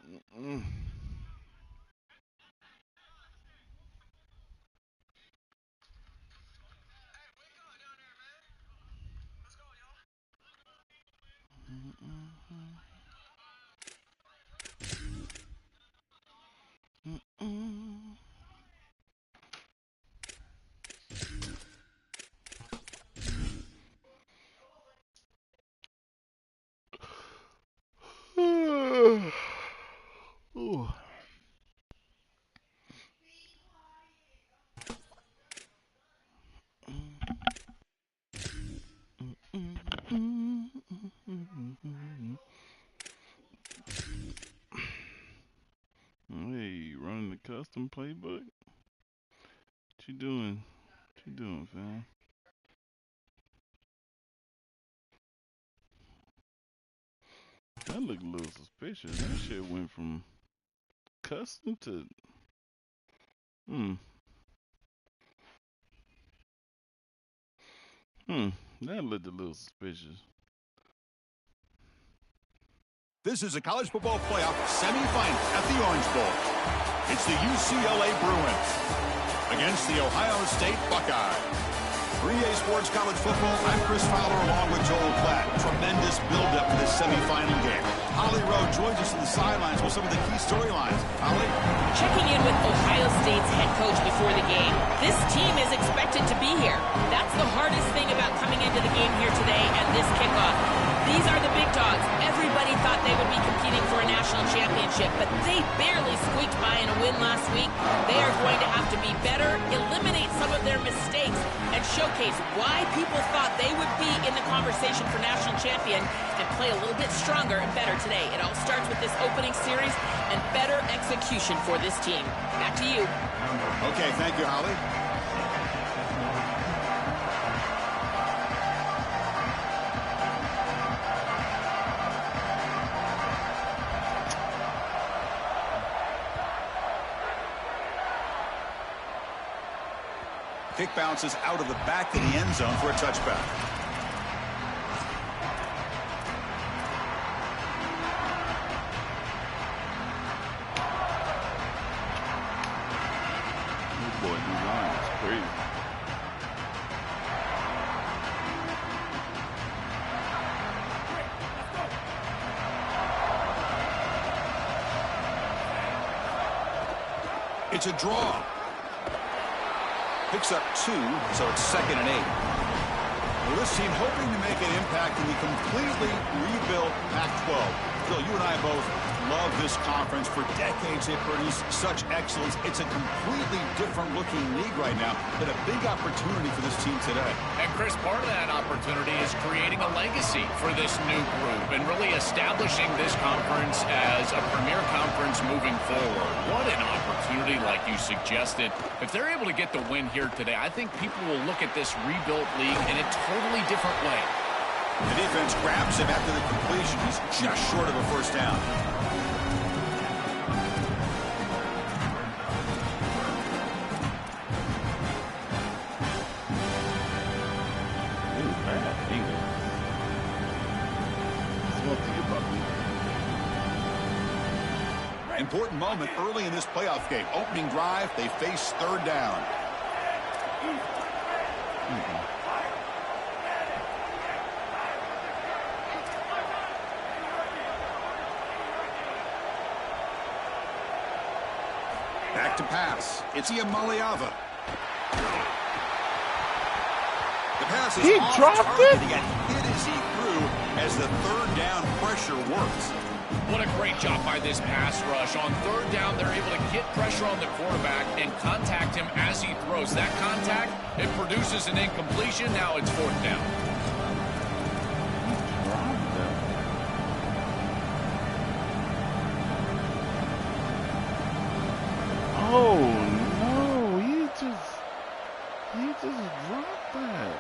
Mm. Ooh. Hey, running the custom playbook? What you doing? What you doing, fam? That looked a little suspicious. That shit went from custom to hmm. Hmm. That looked a little suspicious. This is a college football playoff semifinal at the Orange Bowl. It's the UCLA Bruins against the Ohio State Buckeyes. 3A Sports College Football, I'm Chris Fowler along with Joel Platt. Tremendous build-up to this semifinal game. Holly Rowe joins us on the sidelines with some of the key storylines. Holly? Checking in with Ohio State's head coach before the game, this team is expected to be here. That's the hardest thing about coming into the game here today and this kickoff. These are the big dogs. Everybody thought they would be competing for a national championship, but they barely squeaked by in a win last week. They are going to have to be better, eliminate some of their mistakes, and showcase why people thought they would be in the conversation for national champion and play a little bit stronger and better today. It all starts with this opening series and better execution for this team. Back to you. Okay, thank you, Holly. Kick bounces out of the back of the end zone for a touchback. This boy, new line is crazy. It's a draw. Picks up 2, so it's 2nd and 8. Well, this team hoping to make an impact in the completely rebuilt Pac-12. Phil, you and I both love this conference. For decades, it produced such excellence. It's a completely different-looking league right now, but a big opportunity for this team today. And, Chris, part of that opportunity is creating a legacy for this new group and really establishing this conference as a premier conference moving forward. What an opportunity, like you suggested. If they're able to get the win here today, I think people will look at this rebuilt league in a totally different way. The defense grabs him after the completion. He's just short of a first down. It was bad. England. That's one thing about me. Important moment early in this playoff game. Opening drive, they face 3rd down. Back to pass. It's Iamaleava. The pass is off dropped target. it? He got hit as he threw as the 3rd down pressure works. What a great job by this pass rush. On 3rd down, they're able to get pressure on the quarterback and contact him as he throws. That contact, it produces an incompletion. Now it's 4th down. Oh no, he just dropped that.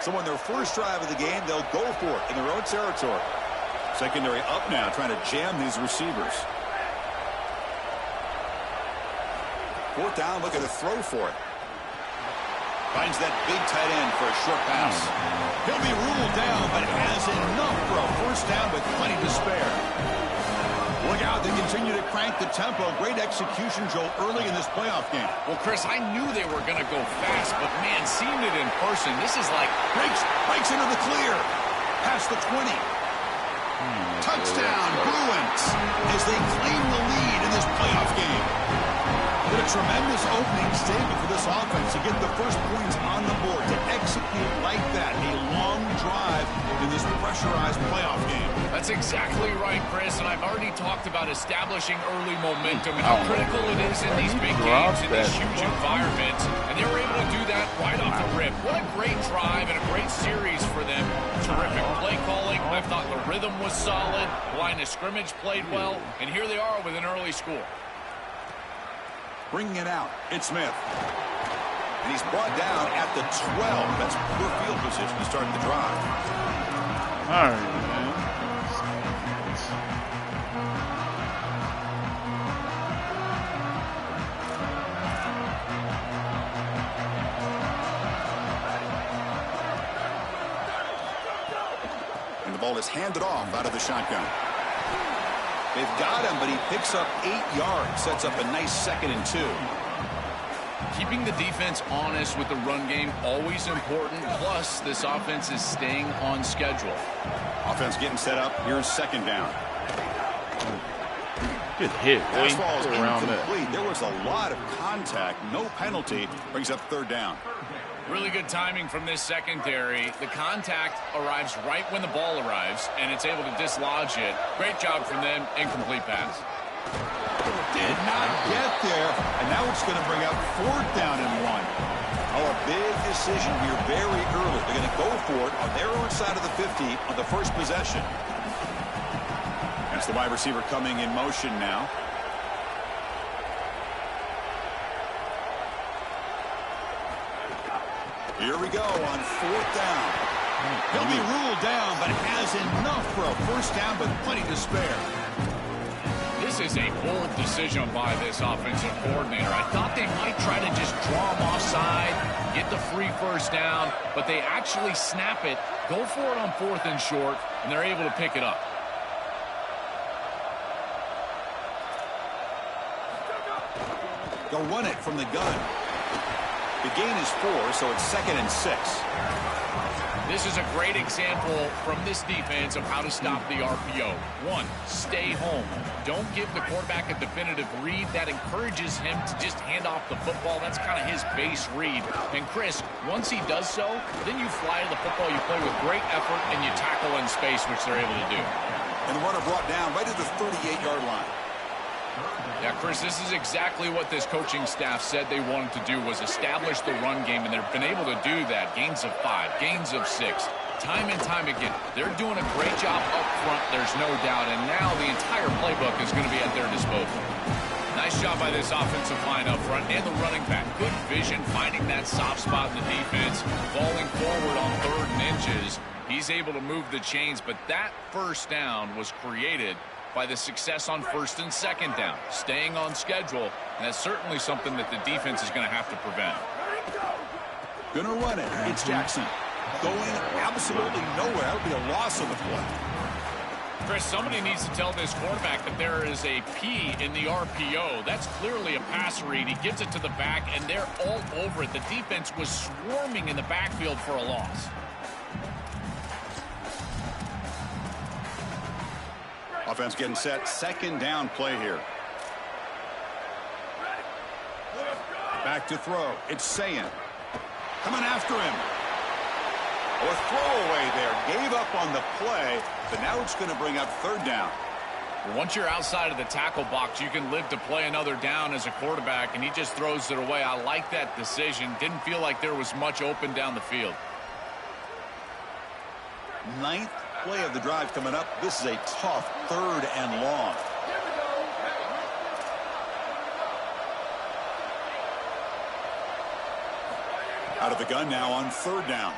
So on their first drive of the game, they'll go for it in their own territory. Secondary up now, trying to jam these receivers. 4th down, looking to throw for it. Finds that big tight end for a short pass. He'll be ruled down, but has enough for a first down with plenty to spare. crank the tempo. Great execution, Joel, early in this playoff game. Well, Chris, I knew they were going to go fast, but, man, seeing it in person, this is like... Breaks into the clear. Past the 20. Touchdown, Bruins, as they claim the lead in this playoff game. What a tremendous opening statement for this offense to get the first points on the board, to execute like that, a long drive in this pressurized playoff game. That's exactly right, Chris, and I've already talked about establishing early momentum and how critical it is in these big games, in these huge environments, and they were able to do that right off the rip. What a great drive and a great series for them. Terrific play calling. I thought the rhythm was solid. Line of scrimmage played well, and here they are with an early score. Bringing it out, it's Smith. And he's brought down at the 12. That's poor field position to start the drive. All right, man. And the ball is handed off out of the shotgun. They've got him, but he picks up 8 yards. Sets up a nice 2nd and 2. Keeping the defense honest with the run game, always important. Plus, this offense is staying on schedule. Offense getting set up. Here's 2nd down. Good hit. Fastball is incomplete. There was a lot of contact. No penalty. Brings up 3rd down. Really good timing from this secondary. The contact arrives right when the ball arrives, and it's able to dislodge it. Great job from them. Incomplete pass. Did not get there, and now it's going to bring up 4th down and 1. Oh, a big decision here very early. They're going to go for it on their own side of the 50 on the first possession. That's the wide receiver coming in motion now. Here we go on 4th down. He'll be ruled down, but has enough for a first down, but plenty to spare. This is a bold decision by this offensive coordinator. I thought they might try to just draw him offside, get the free first down, but they actually snap it, go for it on 4th and short, and they're able to pick it up. They'll run it from the gun. The gain is 4, so it's 2nd and 6. This is a great example from this defense of how to stop the RPO. 1, stay home. Don't give the quarterback a definitive read. That encourages him to just hand off the football. That's kind of his base read. And Chris, once he does so, then you fly to the football. You play with great effort, and you tackle in space, which they're able to do. And the runner brought down right at the 38-yard line. Yeah, Chris, this is exactly what this coaching staff said they wanted to do, was establish the run game, and they've been able to do that. Gains of 5, gains of 6, time and time again. They're doing a great job up front, there's no doubt, and now the entire playbook is going to be at their disposal. Nice job by this offensive line up front and the running back. Good vision, finding that soft spot in the defense, falling forward on 3rd and inches. He's able to move the chains, but that first down was created by the success on 1st and 2nd down, staying on schedule, and that's certainly something that the defense is going to have to prevent. Gonna run it. It's Jackson. Going absolutely nowhere. That would be a loss of the play. Chris, somebody needs to tell this quarterback that there is a P in the RPO. That's clearly a pass read. He gives it to the back, and they're all over it. The defense was swarming in the backfield for a loss. Offense getting set. 2nd down play here. Back to throw. It's Sayan. Coming after him. Oh, a throwaway there. Gave up on the play, but now it's going to bring up 3rd down. Once you're outside of the tackle box, you can live to play another down as a quarterback, and he just throws it away. I like that decision. Didn't feel like there was much open down the field. 9th play of the drive coming up. This is a tough 3rd and long. Out of the gun now on 3rd down.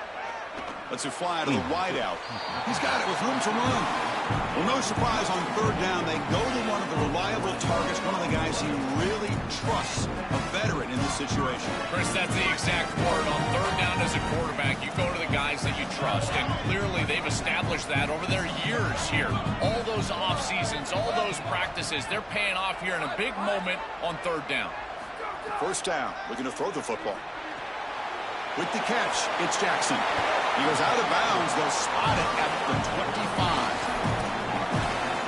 Let's it fly out of the wide out. He's got it with room to run. Well, no surprise on third down. They go to one of the reliable targets, one of the guys he really trusts, a veteran in this situation. Chris, that's the exact word. On third down as a quarterback, you go to the guys that you trust. And clearly they've established that over their years here. All those off seasons, all those practices, they're paying off here in a big moment on third down. First down, looking to throw the football. With the catch, it's Jackson. He goes out of bounds. They'll spot it at the 25.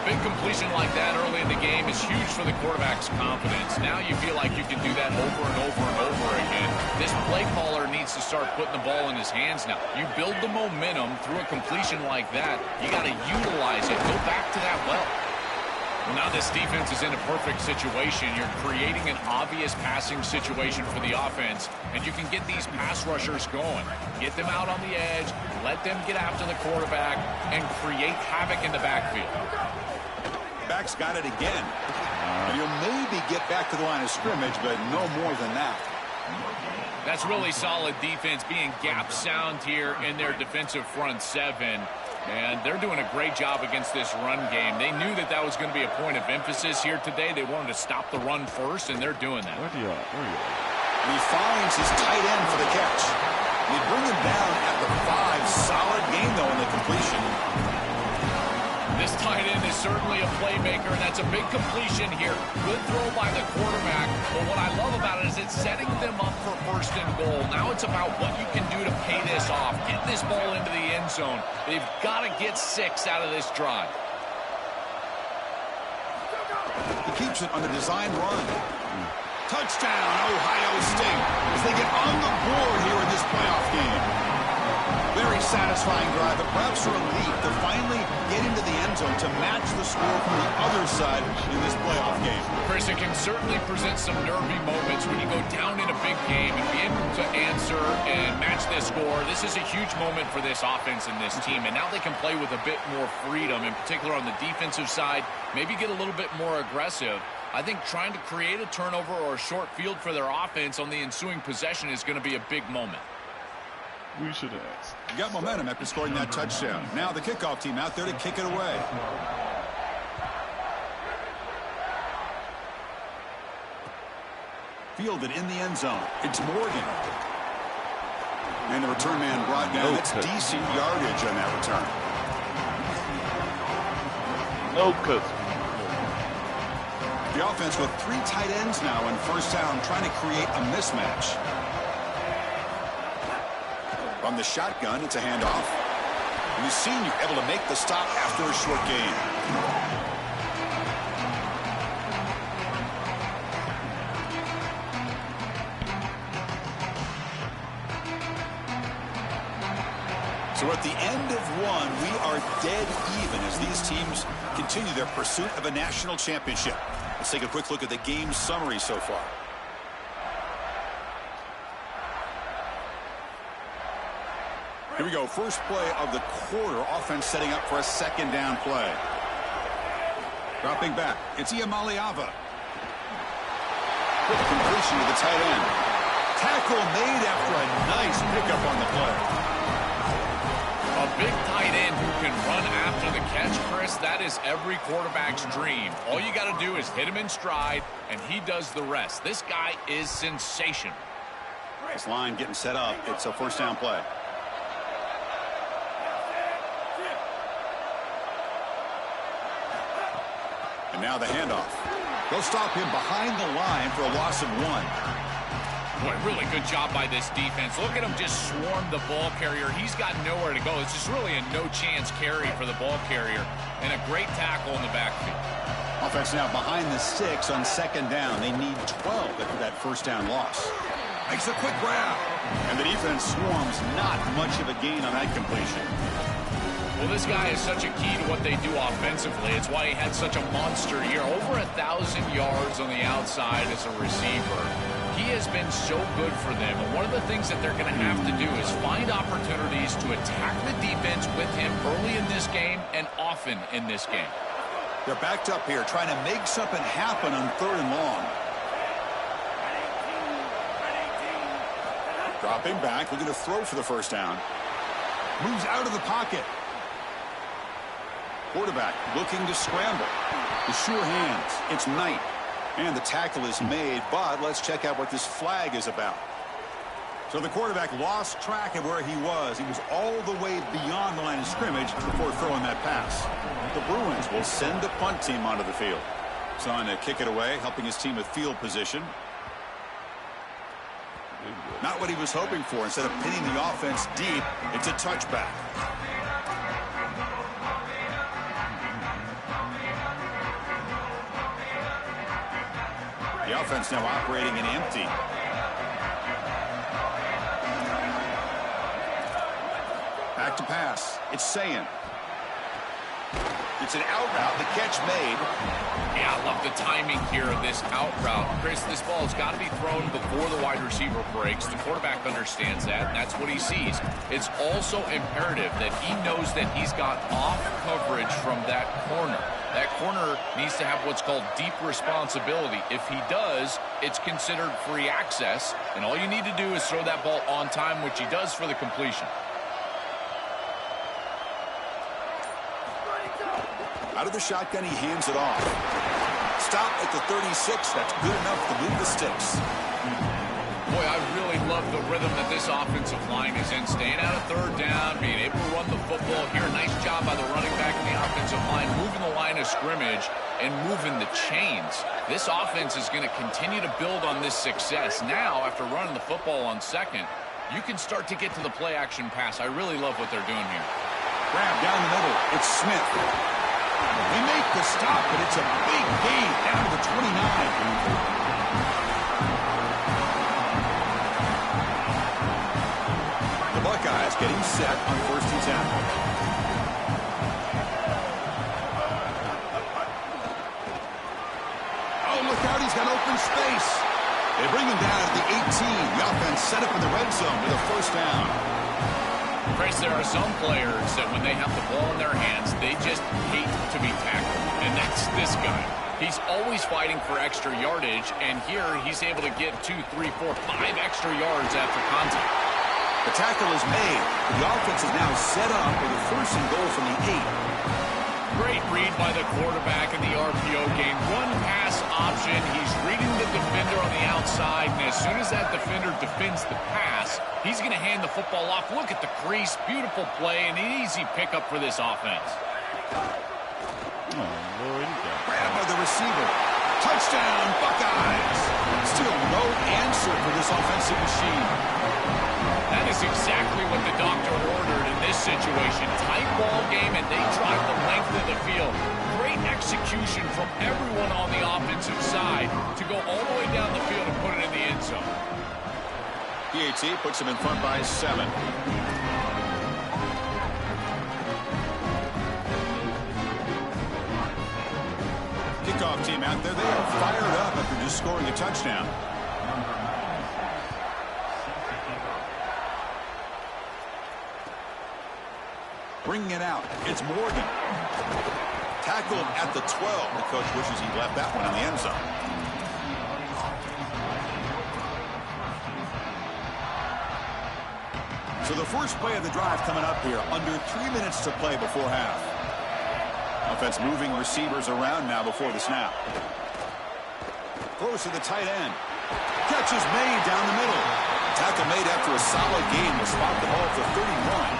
Big completion like that early in the game is huge for the quarterback's confidence. Now you feel like you can do that over and over and over again. This play caller needs to start putting the ball in his hands now. You build the momentum through a completion like that. You got to utilize it. Go back to that well. Well, now this defense is in a perfect situation. You're creating an obvious passing situation for the offense, and you can get these pass rushers going. Get them out on the edge, let them get after the quarterback, and create havoc in the backfield. Back's got it again. And he'll maybe get back to the line of scrimmage, but no more than that. That's really solid defense, being gap sound here in their defensive front seven. And they're doing a great job against this run game. They knew that that was going to be a point of emphasis here today. They wanted to stop the run first, and they're doing that. Where you at? And he finds his tight end for the catch. They bring him down at the 5. Solid game, though, in the completion. This tight end is certainly a playmaker, and that's a big completion here. Good throw by the quarterback, but what I love about it is it's setting them up for first and goal. Now it's about what you can do to pay this off. Get this ball into the end zone. They've got to get 6 out of this drive. He keeps it on the design run. Touchdown, Ohio State, as they get on the board here in this playoff game. Very satisfying drive, but perhaps a relief to finally get into the end zone to match the score from the other side in this playoff game. Chris, it can certainly present some nervy moments when you go down in a big game and be able to answer and match this score. This is a huge moment for this offense and this team, and now they can play with a bit more freedom, in particular on the defensive side, maybe get a little bit more aggressive. I think trying to create a turnover or a short field for their offense on the ensuing possession is going to be a big moment. We should have asked. Got momentum after scoring that touchdown. Now the kickoff team out there to kick it away. Fielded in the end zone. It's Morgan. And the return man brought down. That's decent yardage on that return. No cuts. The offense with 3 tight ends now in first down, trying to create a mismatch. On the shotgun, it's a handoff. And the senior able to make the stop after a short gain. So at the end of one, we are dead even as these teams continue their pursuit of a national championship. Let's take a quick look at the game summary so far. Here we go. First play of the quarter. Offense setting up for a second down play. Dropping back. It's Iamaleava. Quick completion to the tight end. Tackle made after a nice pickup on the play. A big tight end who can run after the catch, Chris, that is every quarterback's dream. All you got to do is hit him in stride, and he does the rest. This guy is sensational. This line getting set up. It's a first down play. And now the handoff. They'll stop him behind the line for a loss of 1. Boy, really good job by this defense. Look at him just swarm the ball carrier. He's got nowhere to go. It's just really a no-chance carry for the ball carrier. And a great tackle in the backfield. Offense now behind the 6 on second down. They need 12 after that first down loss. Makes a quick grab. And the defense swarms. Not much of a gain on that completion. Well, this guy is such a key to what they do offensively. It's why he had such a monster year. Over 1,000 yards on the outside as a receiver. He has been so good for them. And one of the things that they're going to have to do is find opportunities to attack the defense with him early in this game and often in this game. They're backed up here, trying to make something happen on 3rd and long. Dropping back, looking to throw for the first down. Moves out of the pocket. Quarterback looking to scramble. The sure hands. It's Knight. And the tackle is made, but let's check out what this flag is about. So the quarterback lost track of where he was. He was all the way beyond the line of scrimmage before throwing that pass. The Bruins will send the punt team onto the field. Son to kick it away, helping his team with field position. Not what he was hoping for. Instead of pinning the offense deep, it's a touchback. The offense now operating in empty. Back to pass. It's Sayin. It's an out route. The catch made. Yeah, I love the timing here of this out route. Chris, this ball has got to be thrown before the wide receiver breaks. The quarterback understands that, and that's what he sees. It's also imperative that he knows that he's got off coverage from that corner. That corner needs to have what's called deep responsibility. If he does, it's considered free access, and all you need to do is throw that ball on time, which he does for the completion. Out of the shotgun, he hands it off. Stop at the 36. That's good enough to move the sticks. Boy, I really love the rhythm that this offensive line is in. Staying out of third down, being able to run the football here. Nice job by the running back and the offensive line, moving the line of scrimmage and moving the chains. This offense is going to continue to build on this success. Now, after running the football on second, you can start to get to the play-action pass. I really love what they're doing here. Grab down the middle. It's Smith. They make the stop, but it's a big gain down to the 29. The Buckeyes getting set on first and 10. Oh, look out. He's got open space. They bring him down at the 18. The offense set up in the red zone with a first down. Chris, there are some players that when they have the ball in their hands, they just hate to be tackled. And that's this guy. He's always fighting for extra yardage, and here he's able to get 2, 3, 4, 5 extra yards after contact. The tackle is made. The offense is now set up with a first and goal from the 8. Great read by the quarterback in the RPO game. One pass option. He's reading the defender on the outside, and as soon as that defender defends the pass, he's going to hand the football off. Look at the crease. Beautiful play, and an easy pickup for this offense. Oh, Lord, Grabbed by the receiver. Touchdown, Buckeyes. Still no answer for this offensive machine. That is exactly what the doctor ordered in this situation. Tight ball game, and they drive the length of the field. Great execution from everyone on the offensive side to go all the way down the field and put it in the end zone. PAT puts him in front by 7. Kickoff team out there. They are fired up after just scoring a touchdown. Bringing it out. It's Morgan. Tackled at the 12. The coach wishes he left that one in the end zone. So the first play of the drive coming up here. Under 3 minutes to play before half. Offense moving receivers around now before the snap. Throws to the tight end. Catch is made down the middle. Tackle made after a solid gain will spot the ball for 31.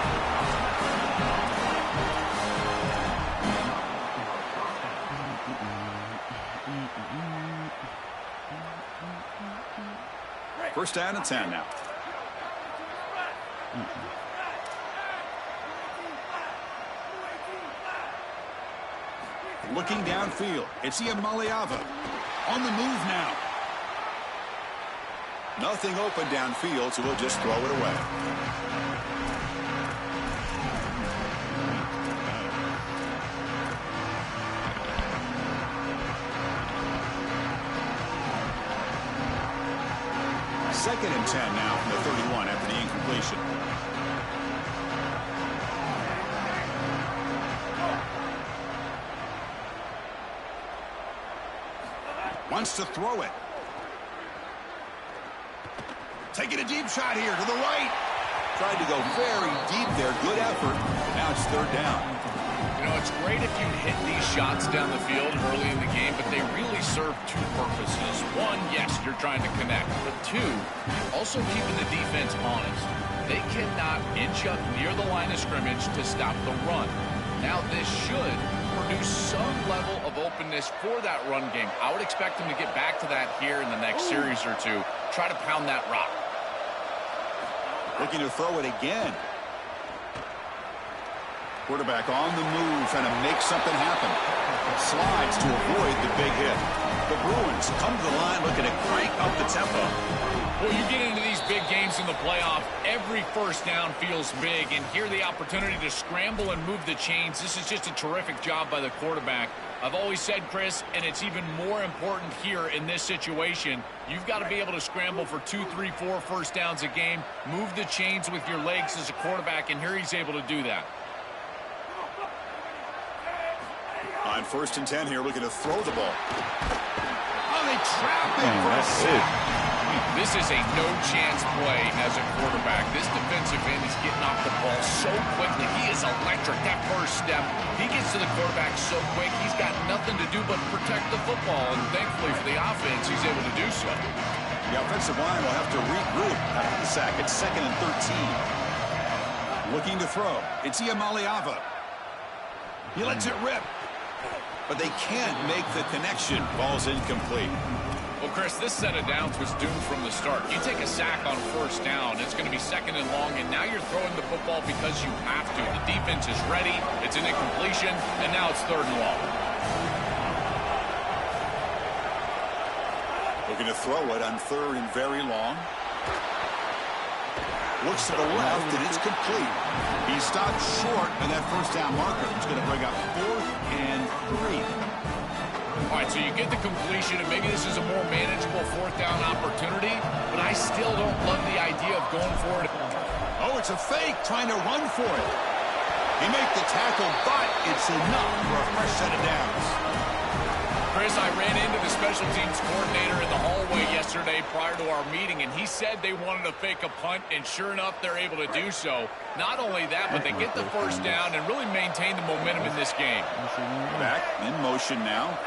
First down and 10 now. Looking downfield. It's Iamaleava. On the move now. Nothing open downfield, so we'll just throw it away. Second and 10 now from the 31 after the incompletion. Wants to throw it. Taking a deep shot here to the right. Tried to go very deep there. Good effort. Now it's third down. You know, it's great if you hit these shots down the field early in the game, but they really serve two purposes. One, yes, you're trying to connect. But two, also keeping the defense honest. They cannot inch up near the line of scrimmage to stop the run. Now, this should produce some level of openness for that run game. I would expect them to get back to that here in the next series or two. Try to pound that rock. Looking to throw it again. Quarterback on the move, trying to make something happen. Slides to avoid the big hit. The Bruins come to the line looking to crank up the tempo. Well, you get into these big games in the playoff, every first down feels big, and here the opportunity to scramble and move the chains. This is just a terrific job by the quarterback. I've always said, Chris, and it's even more important here in this situation, you've got to be able to scramble for 2, 3, 4 first downs a game, move the chains with your legs as a quarterback, and here he's able to do that. On 1st and 10 here, looking to throw the ball. Oh, they trap him for a sack. This is a no-chance play as a quarterback. This defensive end is getting off the ball so quickly. He is electric. That first step, he gets to the quarterback so quick, he's got nothing to do but protect the football. And thankfully for the offense, he's able to do so. The offensive line will have to regroup after the sack. It's 2nd and 13. Looking to throw. It's Iamaleava. He lets it rip. But they can't make the connection. Ball's incomplete. Well, Chris, this set of downs was doomed from the start. You take a sack on 1st down, it's going to be 2nd and long, and now you're throwing the football because you have to. The defense is ready, it's an incompletion, and now it's 3rd and long. Looking to throw it on 3rd and very long. Looks to the left, and it's complete. He stopped short of that 1st down marker. It's going to bring up 4th and 3. All right, so you get the completion, and maybe this is a more manageable 4th down opportunity, but I still don't love the idea of going for it. Oh, it's a fake, trying to run for it. He made the tackle, but it's enough for a fresh set of downs. Chris, I ran into the special teams coordinator in the hallway yesterday prior to our meeting, and he said they wanted to fake a punt, and sure enough, they're able to do so. Not only that, but they get the 1st down and really maintain the momentum in this game. Back in motion now.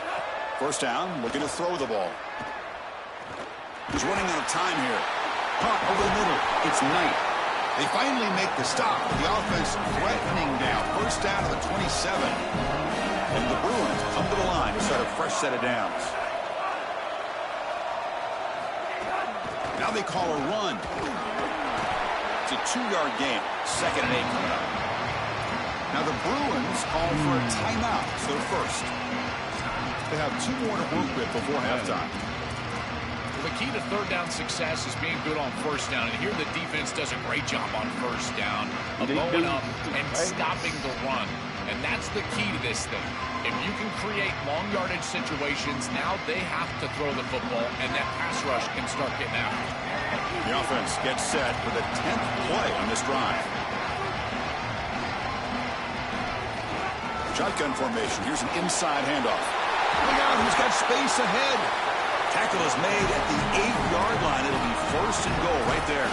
1st down, looking to throw the ball. He's running out of time here. Punt over the middle. It's Knight. They finally make the stop. The offense threatening down. 1st down to the 27. And the Bruins come to the line to start a fresh set of downs. Now they call a run. It's a 2-yard gain. 2nd and 8 coming up. Now the Bruins call for a timeout. So they're first. They have 2 more to work with before halftime. Well, the key to 3rd down success is being good on 1st down. And here the defense does a great job on 1st down of going up and stopping the run. And that's the key to this thing. If you can create long yardage situations, now they have to throw the football, and that pass rush can start getting after it. The offense gets set for the 10th play on this drive. Shotgun formation. Here's an inside handoff. Look out, who's got space ahead? Tackle is made at the 8-yard line. It'll be 1st and goal right there.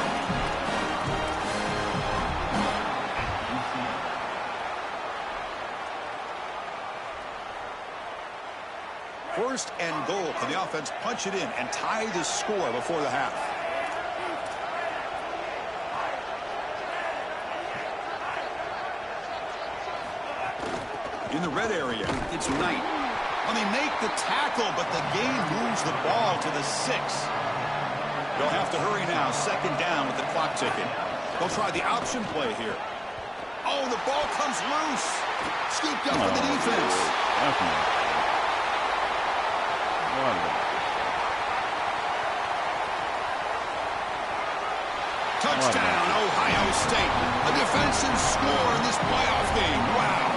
First and goal. Can the offense punch it in and tie the score before the half? In the red area, it's Knight. Well, they make the tackle, but the game moves the ball to the 6. They'll have to hurry now. 2nd down with the clock ticking. They'll try the option play here. Oh, the ball comes loose. Scooped up for the defense. Touchdown, Ohio State. A defensive score in this playoff game. Wow.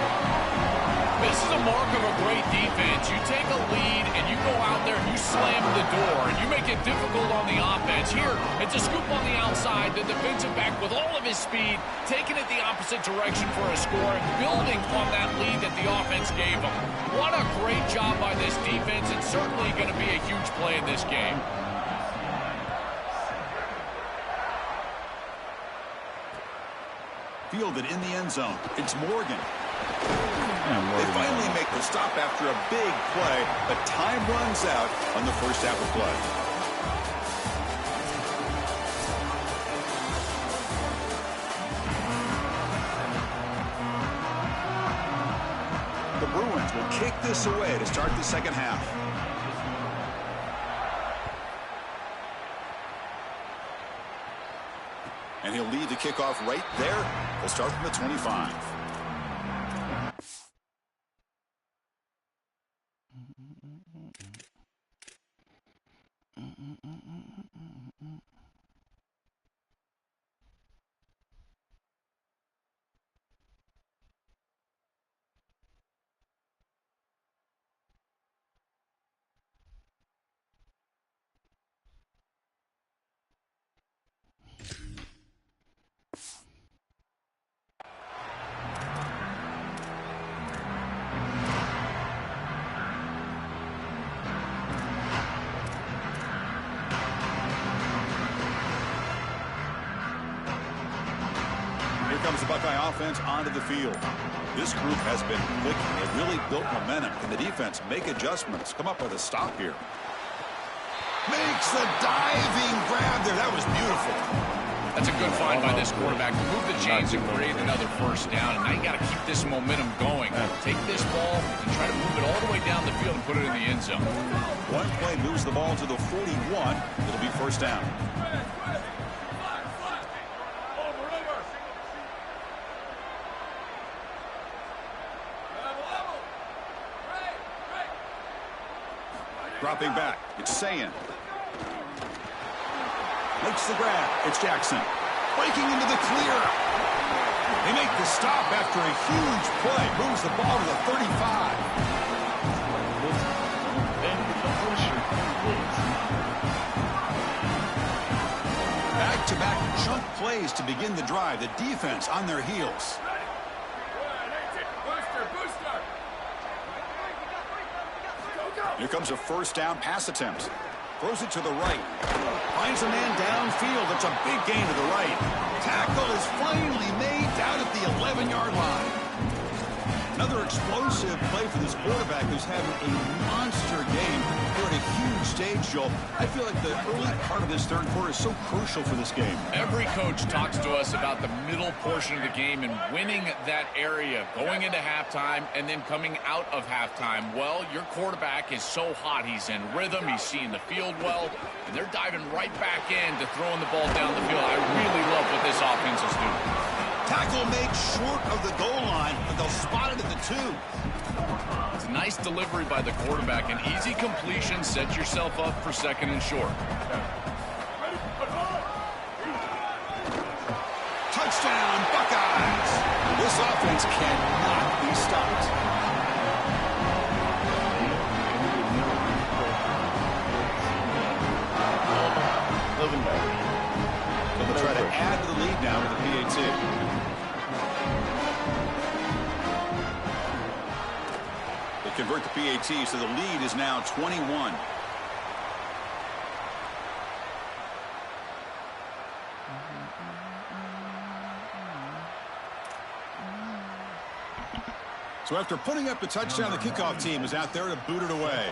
This is a mark of a great defense. You take a lead and you go out there and you slam the door and you make it difficult on the offense. Here, it's a scoop on the outside. The defensive back with all of his speed, taking it the opposite direction for a score and building on that lead that the offense gave him. What a great job by this defense. It's certainly going to be a huge play in this game. Fielded in the end zone. It's Morgan. They finally make the stop after a big play, but time runs out on the first half of play. The Bruins will kick this away to start the second half. And he'll lead the kickoff right there. We'll start from the 25. Comes the Buckeye offense onto the field. This group has been clicking. They've really built momentum. Can the defense make adjustments? Come up with a stop here. Makes the diving grab there. That was beautiful. That's a good find by this quarterback to move the chains and create another first down. And now you got to keep this momentum going. Take this ball and try to move it all the way down the field and put it in the end zone. One play moves the ball to the 41. It'll be first down. Dropping back, it's Sayin. Makes the grab, it's Jackson. Breaking into the clear. They make the stop after a huge play. Moves the ball to the 35. Back-to-back chunk plays to begin the drive. The defense on their heels. Here comes a first down pass attempt. Throws it to the right. Finds a man downfield. That's a big gain to the right. Tackle is finally made down at the 11-yard line. Another explosive play for this quarterback who's having a monster game. They're at a huge stage, Joel. I feel like the early part of this third quarter is so crucial for this game. Every coach talks to us about the middle portion of the game and winning that area, going into halftime and then coming out of halftime. Well, your quarterback is so hot. He's in rhythm. He's seeing the field well, and they're diving right back in to throwing the ball down the field. I really love what this offense is doing. Tackle made short of the goal line, but they'll spot it at the 2. It's a nice delivery by the quarterback. An easy completion. Set yourself up for second and short. Touchdown, Buckeyes! This offense cannot be stopped. They'll try to add to the lead now with the PAT. Convert the PAT, so the lead is now 21. So after putting up the touchdown, the kickoff team is out there to boot it away.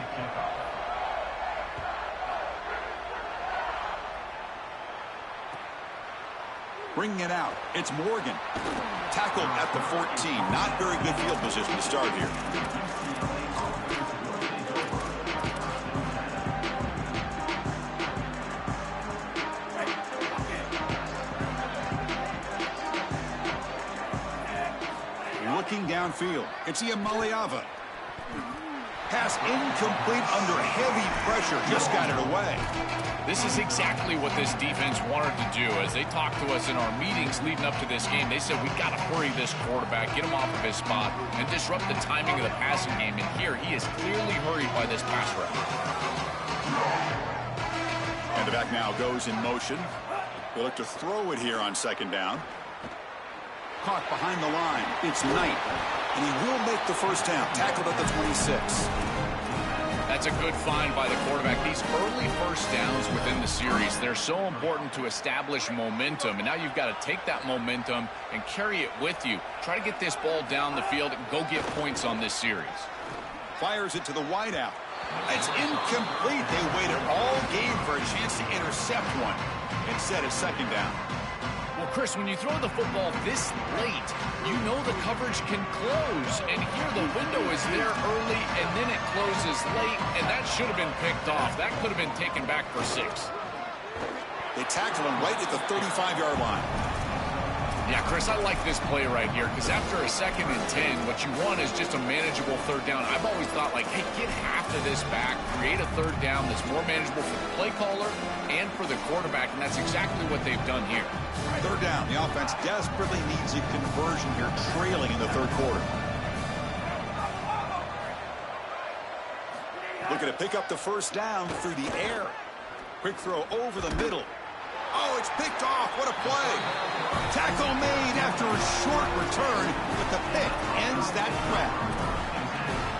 Bringing it out, it's Morgan. Tackled at the 14. Not very good field position to start here. Looking downfield, it's Iamaleava. Pass incomplete under heavy pressure. Just got it away. This is exactly what this defense wanted to do. As they talked to us in our meetings leading up to this game, they said, we got to hurry this quarterback, get him off of his spot, and disrupt the timing of the passing game. And here, he is clearly hurried by this pass rush. And the back now goes in motion. They look to throw it here on second down. Caught behind the line. It's Knight. And he will make the first down. Tackled at the 26. That's a good find by the quarterback. These early first downs within the series, they're so important to establish momentum. And now you've got to take that momentum and carry it with you. Try to get this ball down the field and go get points on this series. Fires it to the wideout. It's incomplete. They waited all game for a chance to intercept one. Instead, it's second down. Well, Chris, when you throw the football this late, you know the coverage can close. And here the window is there early, and then it closes late, and that should have been picked off. That could have been taken back for 6. They tackle him right at the 35-yard line. Yeah, Chris, I like this play right here because after a 2nd and 10, what you want is just a manageable 3rd down. I've always thought, like, hey, get half of this back, create a 3rd down that's more manageable for the play caller and for the quarterback, and that's exactly what they've done here. 3rd down. The offense desperately needs a conversion here, trailing in the 3rd quarter. Looking to pick up the 1st down through the air. Quick throw over the middle. Oh, it's picked off. What a play. Tackle made after a short return, but the pick ends that grab.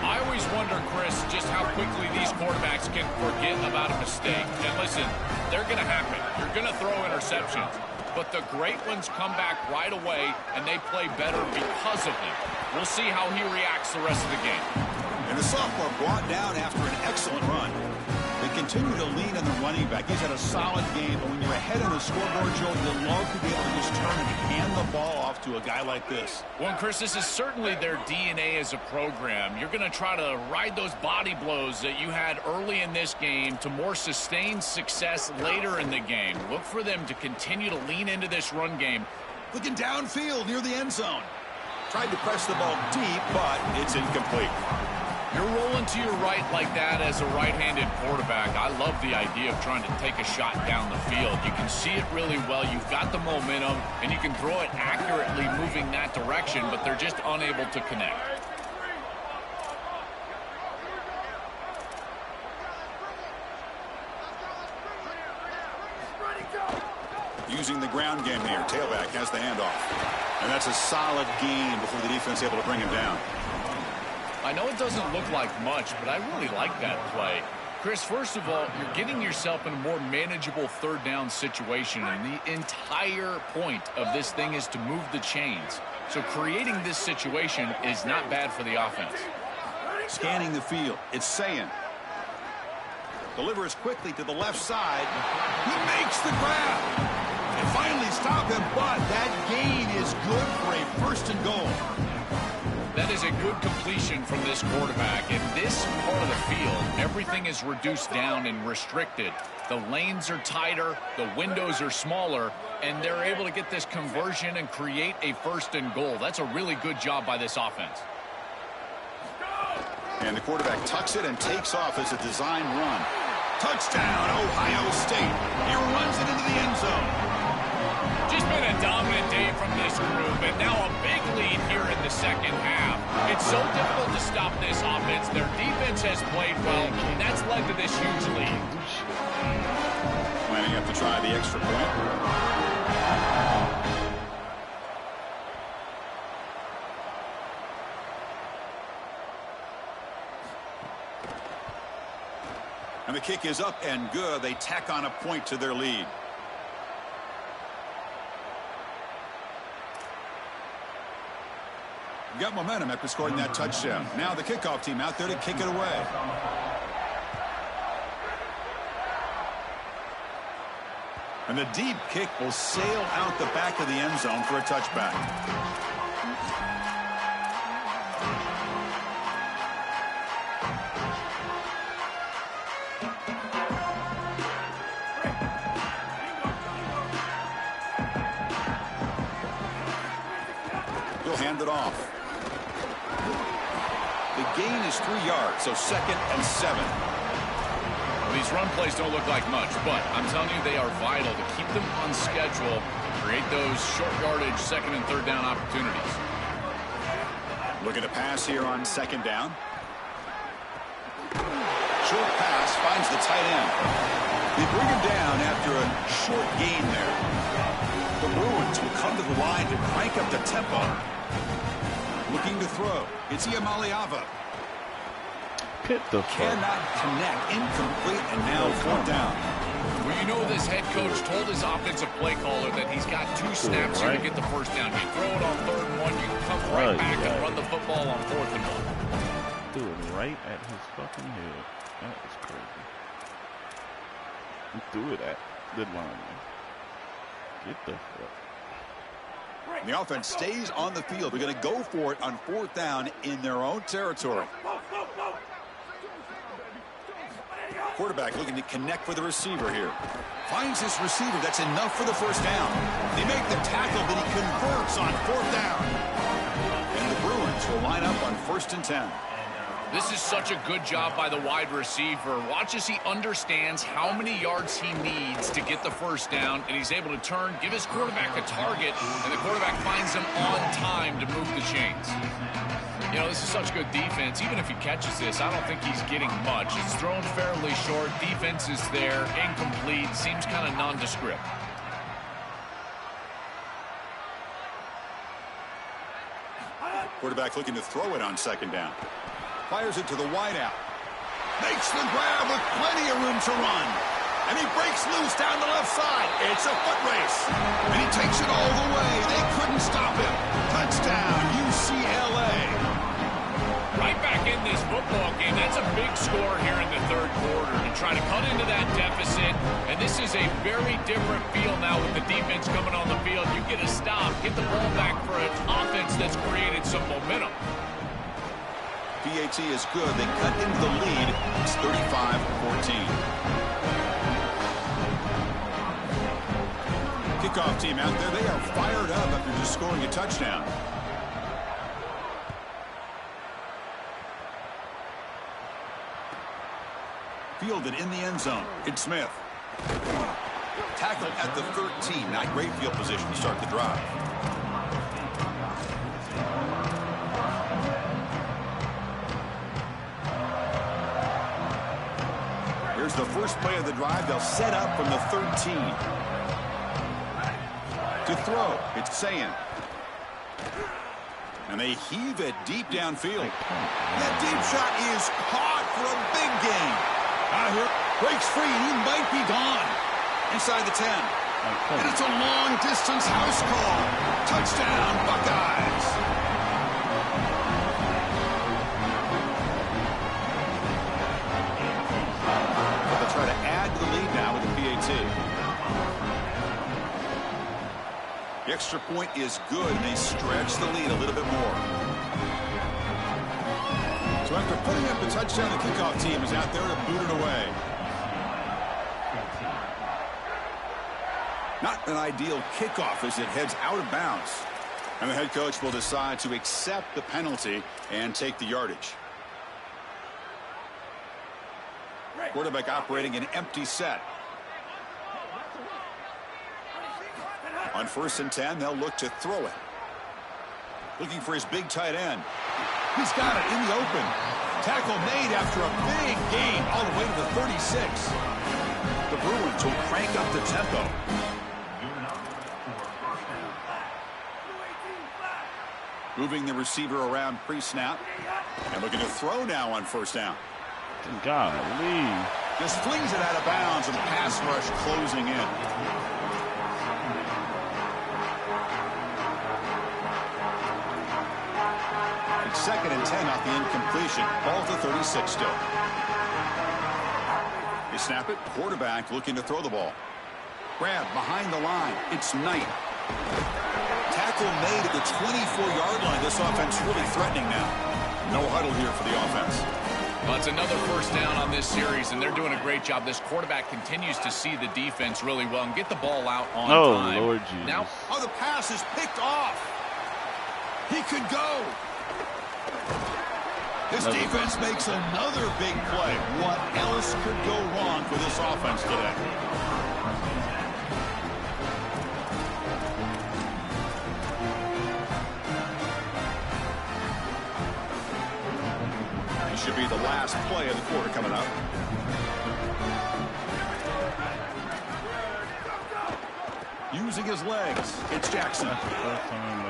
I always wonder, Chris, just how quickly these quarterbacks can forget about a mistake. And listen, they're going to happen. You're going to throw interceptions. But the great ones come back right away, and they play better because of them. We'll see how he reacts the rest of the game. And the sophomore brought down after an excellent run. They continue to lean on the running back. He's had a solid game, but when you're ahead on the scoreboard, Joe, you love to be able to just turn and hand the ball off to a guy like this. Well, Chris, this is certainly their DNA as a program. You're going to try to ride those body blows that you had early in this game to more sustained success later in the game. Look for them to continue to lean into this run game. Looking downfield near the end zone. Tried to press the ball deep, but it's incomplete. You're rolling to your right like that as a right-handed quarterback. I love the idea of trying to take a shot down the field. You can see it really well. You've got the momentum, and you can throw it accurately moving that direction, but they're just unable to connect. Using the ground game here. Tailback has the handoff. And that's a solid gain before the defense able to bring him down. I know it doesn't look like much, but I really like that play. Chris, first of all, you're getting yourself in a more manageable 3rd down situation, and the entire point of this thing is to move the chains. So creating this situation is not bad for the offense. Scanning the field. It's Sayin. Delivers quickly to the left side. He makes the grab. And finally stop him, but that gain is good for a 1st and goal. That is a good completion from this quarterback. In this part of the field, everything is reduced down and restricted. The lanes are tighter, the windows are smaller, and they're able to get this conversion and create a 1st and goal. That's a really good job by this offense. And the quarterback tucks it and takes off as a design run. Touchdown, Ohio State. He runs it into the end zone. Just been a dominant day from this group, and now a big lead here in the 2nd half. It's so difficult to stop this offense. Their defense has played well, and that's led to this huge lead. Lining up to try the extra point. And the kick is up and good. They tack on a point to their lead. Got momentum after scoring that touchdown. Now the kickoff team out there to kick it away. And the deep kick will sail out the back of the end zone for a touchback. He'll hand it off. The gain is 3 yards, so 2nd and 7. Well, these run plays don't look like much, but I'm telling you they are vital to keep them on schedule, create those short yardage 2nd and 3rd down opportunities. Looking to pass here on 2nd down. Short pass finds the tight end. They bring him down after a short gain there. The Bruins will come to the line to crank up the tempo. Looking to throw. It's Iamaliava. Hit the cannot connect, incomplete, and now fourth down. Well, you know this head coach told his offensive play caller that he's got 2 snaps here to get the first down. You throw it on 3rd and 1, you can come right back and run the football on 4th and 1. Threw it right at his fucking head. That was crazy. He threw it at the lineman. Get the fuck. The offense stays on the field. They're going to go for it on 4th down in their own territory. Quarterback looking to connect with the receiver here. Finds his receiver. That's enough for the first down. They make the tackle, but he converts on 4th down. And the Bruins will line up on 1st and 10. This is such a good job by the wide receiver. Watch as he understands how many yards he needs to get the first down, and he's able to turn, give his quarterback a target, and the quarterback finds him on time to move the chains. You know, this is such good defense. Even if he catches this, I don't think he's getting much. It's thrown fairly short. Defense is there, incomplete, seems kind of nondescript. Quarterback looking to throw it on 2nd down. Fires it to the wideout. Makes the grab with plenty of room to run. And he breaks loose down the left side. It's a foot race. And he takes it all the way. They couldn't stop him. Touchdown, UCLA. Right back in this football game. That's a big score here in the 3rd quarter to try to cut into that deficit. And this is a very different feel now with the defense coming on the field. You get a stop, get the ball back for an offense that's created some momentum. PAT is good. They cut into the lead. It's 35-14. Kickoff team out there. They are fired up after just scoring a touchdown. Fielded in the end zone. It's Smith. Tackled at the 13. Not great field position to start the drive. Here's the first play of the drive. They'll set up from the 13. To throw, it's Sayan. And they heave it deep downfield. That deep shot is caught for a big gain. Out here, breaks free, and he might be gone. Inside the 10. And it's a long-distance house call. Touchdown, Buckeyes. Try to add to the lead now with the PAT. The extra point is good, and they stretch the lead a little bit more. So after putting up the touchdown, the kickoff team is out there to boot it away. Not an ideal kickoff as it heads out of bounds. And the head coach will decide to accept the penalty and take the yardage. Quarterback operating an empty set. On 1st and 10, they'll look to throw it. Looking for his big tight end. He's got it in the open. Tackle made after a big gain all the way to the 36. The Bruins will crank up the tempo. Moving the receiver around pre-snap. And looking to throw now on 1st down. Golly. Just flings it out of bounds and the pass rush closing in. It's 2nd and 10 off the incompletion. Ball to 36 still. They snap it. Quarterback looking to throw the ball. Grab behind the line. It's Knight. Tackle made at the 24-yard line. This offense really threatening now. No huddle here for the offense. Well, it's another first down on this series, and they're doing a great job. This quarterback continues to see the defense really well and get the ball out on time. Oh, Lord Jesus. Now, the pass is picked off. He could go. This defense makes another big play. What else could go wrong for this offense today? Should be the last play of the quarter coming up. Using his legs, it's Jackson.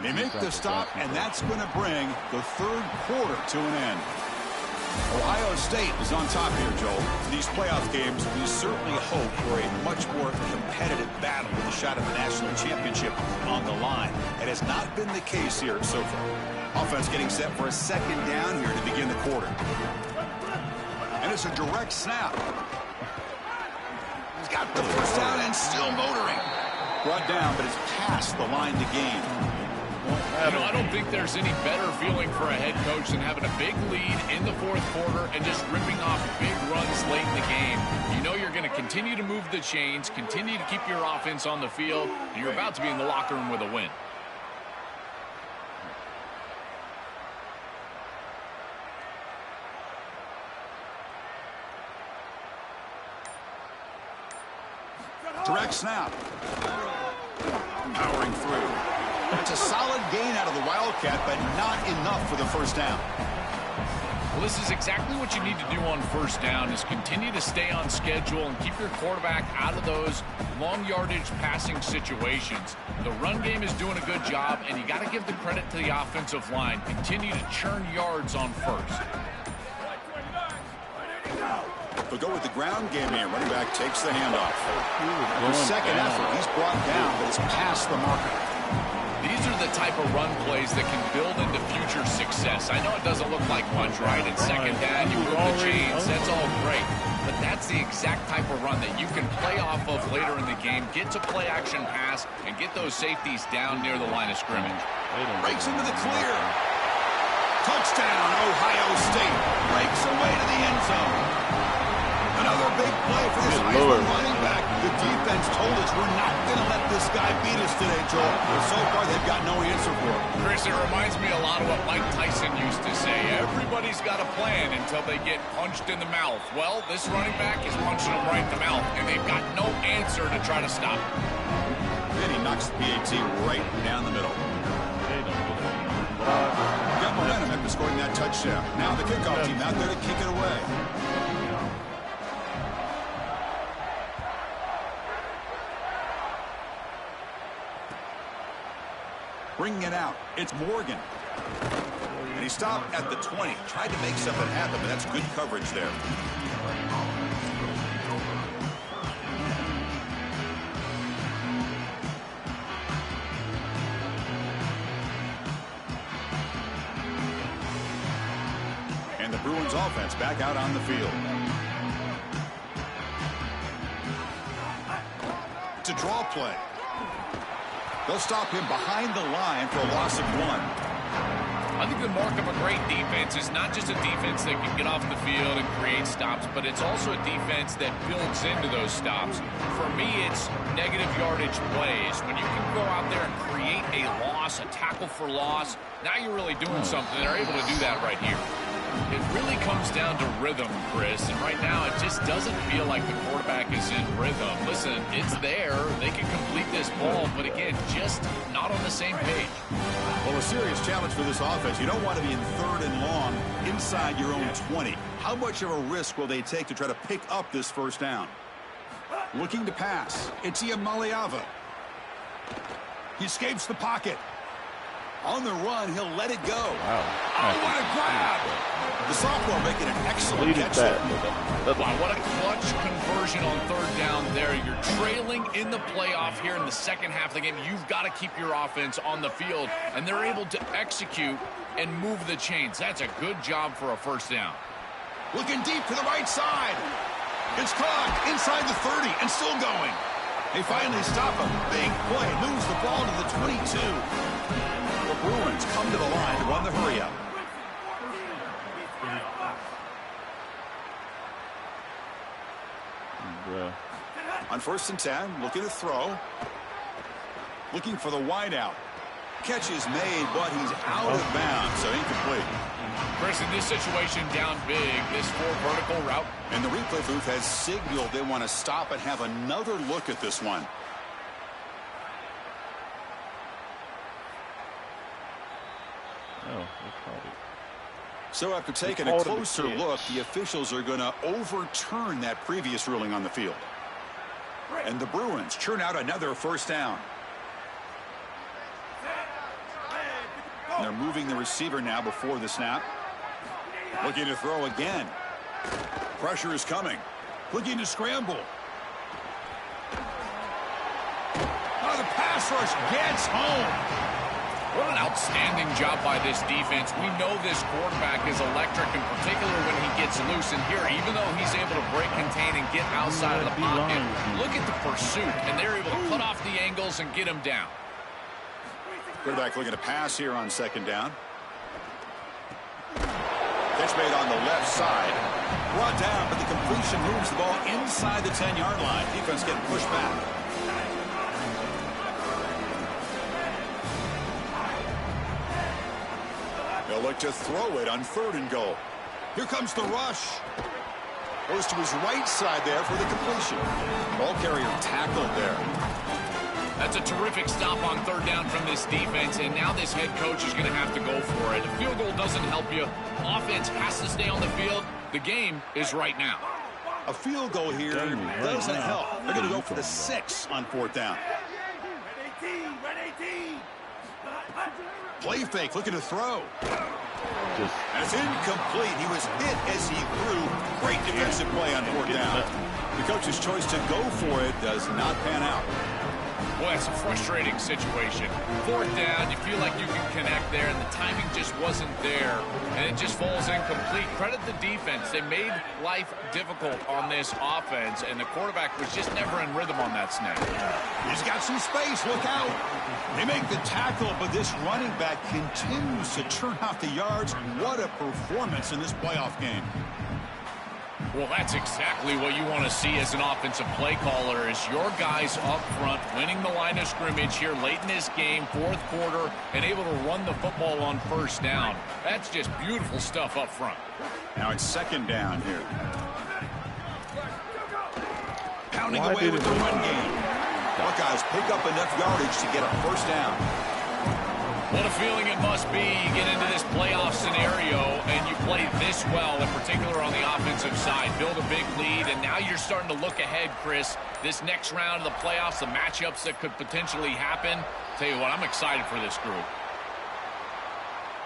They make the stop, and that's going to bring the 3rd quarter to an end. Ohio State is on top here, Joel. In these playoff games, we certainly hope for a much more competitive battle with a shot at the national championship on the line. It has not been the case here so far. Offense getting set for a second down here to begin the quarter. And it's a direct snap. He's got the first down and still motoring. Brought down, but it's past the line to gain. You know, I don't think there's any better feeling for a head coach than having a big lead in the fourth quarter and just ripping off big runs late in the game. You know you're going to continue to move the chains, continue to keep your offense on the field, and you're about to be in the locker room with a win. Direct snap. Powering through. It's a solid gain out of the Wildcat, but not enough for the first down. Well, this is exactly what you need to do on first down is continue to stay on schedule and keep your quarterback out of those long yardage passing situations. The run game is doing a good job, and you got to give the credit to the offensive line. Continue to churn yards on first. They'll go with the ground game here. Running back takes the handoff. The second effort, he's brought down, but it's past the marker. These are the type of run plays that can build into future success. I know it doesn't look like much, right? In second down, you move the chains. That's all great. But that's the exact type of run that you can play off of later in the game, get to play action pass, and get those safeties down near the line of scrimmage. Breaks into the clear. Touchdown, Ohio State. Breaks away to the end zone. Another big play for this Heisman running back. The defense told us we're not going to let this guy beat us today, Joel. So far, they've got no answer for it. Chris, it reminds me a lot of what Mike Tyson used to say. Everybody's got a plan until they get punched in the mouth. Well, this running back is punching them right in the mouth, and they've got no answer to try to stop it. Then he knocks the PAT right down the middle. Got momentum after scoring that touchdown. Now the kickoff team out there to kick it away. Bringing it out, it's Morgan. And he stopped at the 20. Tried to make something happen, but that's good coverage there. And the Bruins offense back out on the field. It's a draw play. They'll stop him behind the line for a loss of 1. I think the mark of a great defense is not just a defense that can get off the field and create stops, but it's also a defense that builds into those stops. For me, it's negative yardage plays. When you can go out there and create a loss, a tackle for loss, now you're really doing something. They're able to do that right here. It really comes down to rhythm, Chris, and right now it just doesn't feel like the quarterback is in rhythm. Listen, it's there. They can complete this ball, but again, just not on the same page. Well, a serious challenge for this offense. You don't want to be in third and long inside your own 20. How much of a risk will they take to try to pick up this first down? Looking to pass. It's Iamaleava. He escapes the pocket. On the run, he'll let it go. Wow. Oh, what a grab! The sophomore making an excellent catch there. Wow, what a clutch conversion on third down there. You're trailing in the playoff here in the second half of the game. You've got to keep your offense on the field, and they're able to execute and move the chains. That's a good job for a first down. Looking deep to the right side. It's caught inside the 30 and still going. They finally stop him. Big play. Moves the ball to the 22. The Bruins come to the line to run the hurry-up. On 1st and 10, looking to throw. Looking for the wideout. Catch is made, but he's out of bounds, so incomplete. Chris, in this situation, down big, this 4 vertical route. And the replay booth has signaled they want to stop and have another look at this one. So after taking a closer look, the officials are going to overturn that previous ruling on the field. And the Bruins churn out another first down. They're moving the receiver now before the snap. Looking to throw again. Pressure is coming. Looking to scramble. Oh, the pass rush gets home. What an outstanding job by this defense. We know this quarterback is electric, in particular when he gets loose. And here, even though he's able to break, contain, and get outside of the pocket, look at the pursuit. And they're able to cut off the angles and get him down. Quarterback looking to pass here on second down. Catch made on the left side. Brought down, but the completion moves the ball inside the 10-yard line. Defense getting pushed back. They'll look to throw it on 3rd and goal. Here comes the rush. Goes to his right side there for the completion. Ball carrier tackled there. That's a terrific stop on 3rd down from this defense, and now this head coach is going to have to go for it. A field goal doesn't help you. Offense has to stay on the field. The game is right now. A field goal here doesn't help. They're going to go for the 6 on 4th down. Play fake, looking to throw. That's incomplete. He was hit as he threw. Great defensive play on 4th down. The coach's choice to go for it does not pan out. Boy, it's a frustrating situation. 4th down, you feel like you can connect there, and the timing just wasn't there, and it just falls incomplete. Credit the defense. They made life difficult on this offense, and the quarterback was just never in rhythm on that snap. He's got some space. Look out. They make the tackle, but this running back continues to churn out the yards. What a performance in this playoff game. Well, that's exactly what you want to see as an offensive play caller, is your guys up front winning the line of scrimmage here late in this game, 4th quarter, and able to run the football on 1st down. That's just beautiful stuff up front. Now it's 2nd down here. Pounding away with the run game. Buckeyes pick up enough yardage to get a 1st down. What a feeling it must be. You get into this playoff scenario and you play this well, in particular on the offensive side. Build a big lead, and now you're starting to look ahead, Chris. This next round of the playoffs, the matchups that could potentially happen. Tell you what, I'm excited for this group.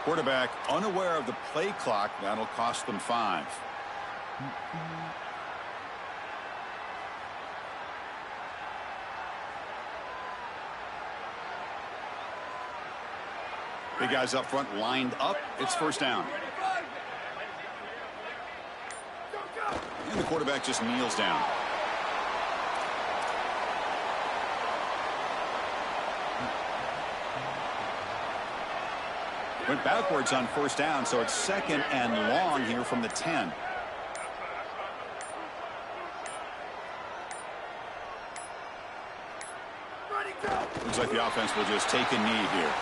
Quarterback unaware of the play clock. That'll cost them 5. Big guys up front lined up. It's 1st down. And the quarterback just kneels down. Went backwards on 1st down, so it's 2nd and long here from the 10. Looks like the offense will just take a knee here.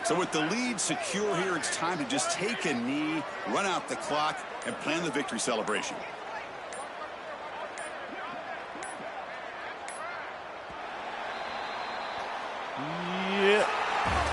So with the lead secure here, it's time to just take a knee, run out the clock, and plan the victory celebration.